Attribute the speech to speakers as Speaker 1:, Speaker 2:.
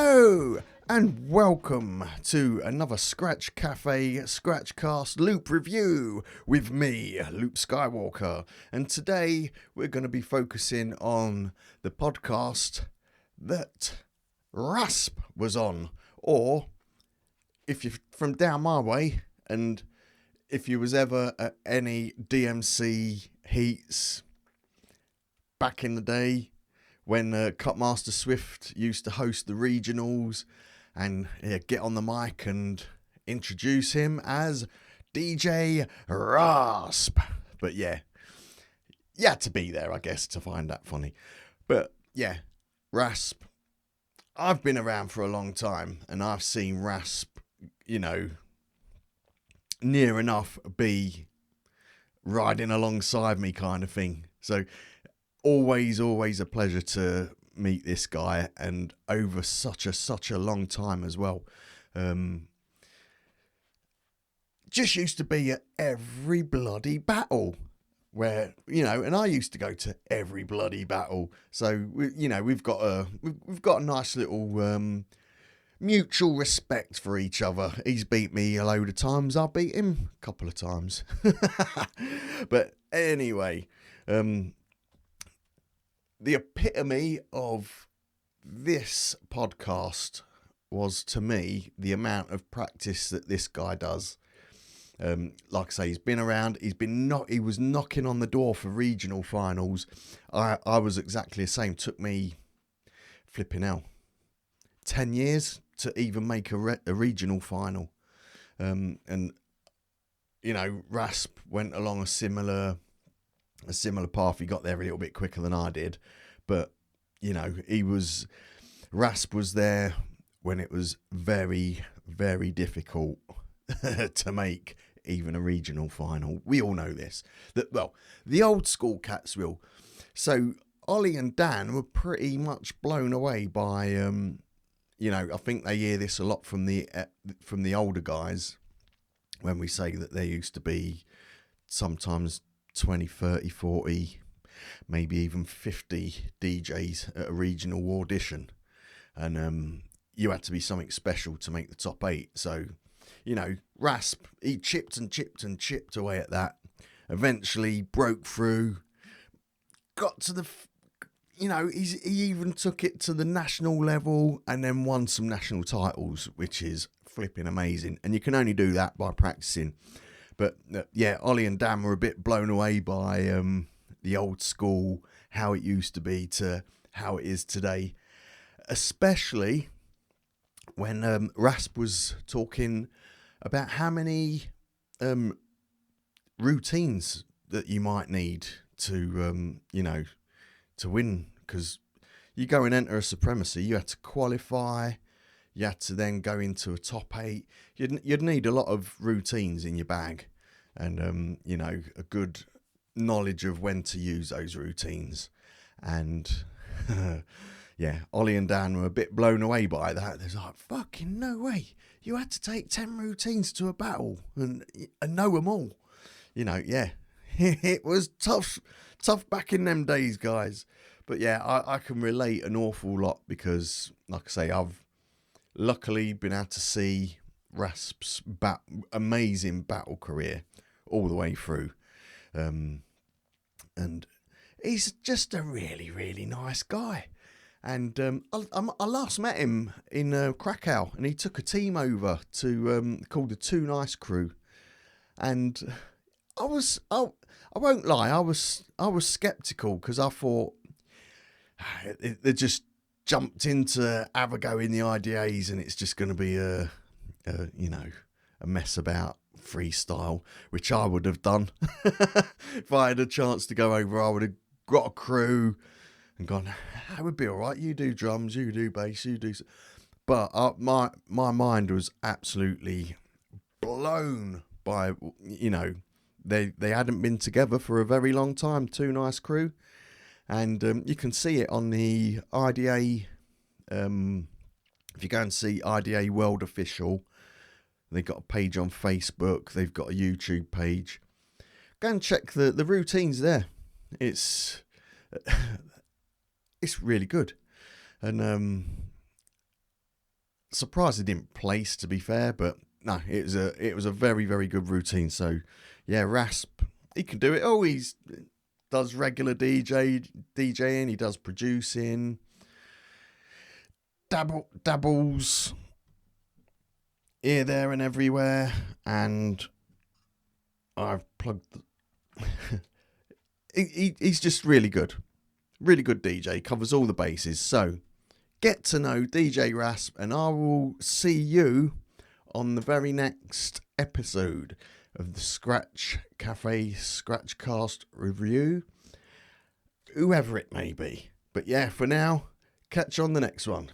Speaker 1: Hello and welcome to another Scratch Cafe Scratchcast Loop review with me, Loop Skywalker. And today we're going to be focusing on the podcast that Rasp was on, or if you're from down my way and if you was ever at any DMC heats back in the day, when Cutmaster Swift used to host the regionals and get on the mic and introduce him as DJ Rasp. But yeah, you had to be there, I guess, to find that funny. But yeah, Rasp. I've been around for a long time and I've seen Rasp, near enough be riding alongside me kind of thing. So always a pleasure to meet this guy, and over such a long time as well. Just used to be at every bloody battle where, and I used to go to every bloody battle. So we've got a nice little mutual respect for each other. He's beat me a load of times, I'll beat him a couple of times. But anyway, the epitome of this podcast was, to me, the amount of practice that this guy does. Like I say, he's been around. He was knocking on the door for regional finals. I was exactly the same. Took me flipping hell 10 years to even make a regional final. And Rasp went along a similar path. He got there a little bit quicker than I did, but Rasp was there when it was very, very difficult to make even a regional final. We all know this. The old school cats will. So Ollie and Dan were pretty much blown away by, I think they hear this a lot from the older guys when we say that there used to be sometimes 20, 30, 40, maybe even 50 DJs at a regional audition. And you had to be something special to make the top 8. So, Rasp, he chipped away at that. Eventually broke through, got to he even took it to the national level and then won some national titles, which is flipping amazing. And you can only do that by practicing. But Ollie and Dan were a bit blown away by the old school, how it used to be to how it is today. Especially when Rasp was talking about how many routines that you might need to, to win. Because you go and enter a supremacy, you had to qualify. You had to then go into a top 8. You'd need a lot of routines in your bag and, a good knowledge of when to use those routines. And, Ollie and Dan were a bit blown away by that. There's like, fucking no way. You had to take 10 routines to a battle and know them all. It was tough back in them days, guys. But I can relate an awful lot because, like I say, I've luckily been able to see Rasp's amazing battle career all the way through. And he's just a really, really nice guy. And I last met him in Krakow, and he took a team over to called the Too Nice Crew. And I won't lie, I was sceptical because I thought they just jumped into have a go in the IDAs and it's just going to be a mess about freestyle, which I would have done. If I had a chance to go over, I would have got a crew and gone, that would be all right. You do drums, you do bass, you do... But my mind was absolutely blown by, they hadn't been together for a very long time, Too Nice Crew. And you can see it on the IDA. If you go and see IDA World Official, they've got a page on Facebook. They've got a YouTube page. Go and check the routines there. It's really good. And Surprised he didn't place, to be fair, but no, it was a very, very good routine. So yeah, Rasp, he can do it. Oh, he's does regular DJing, he does producing, dabbles here, there, and everywhere, and I've plugged. He's just really good DJ. Covers all the bases. So get to know DJ Rasp, and I will see you on the very next episode of the Scratch Cafe Scratchcast review, whoever it may be. But yeah, for now, catch you on the next one.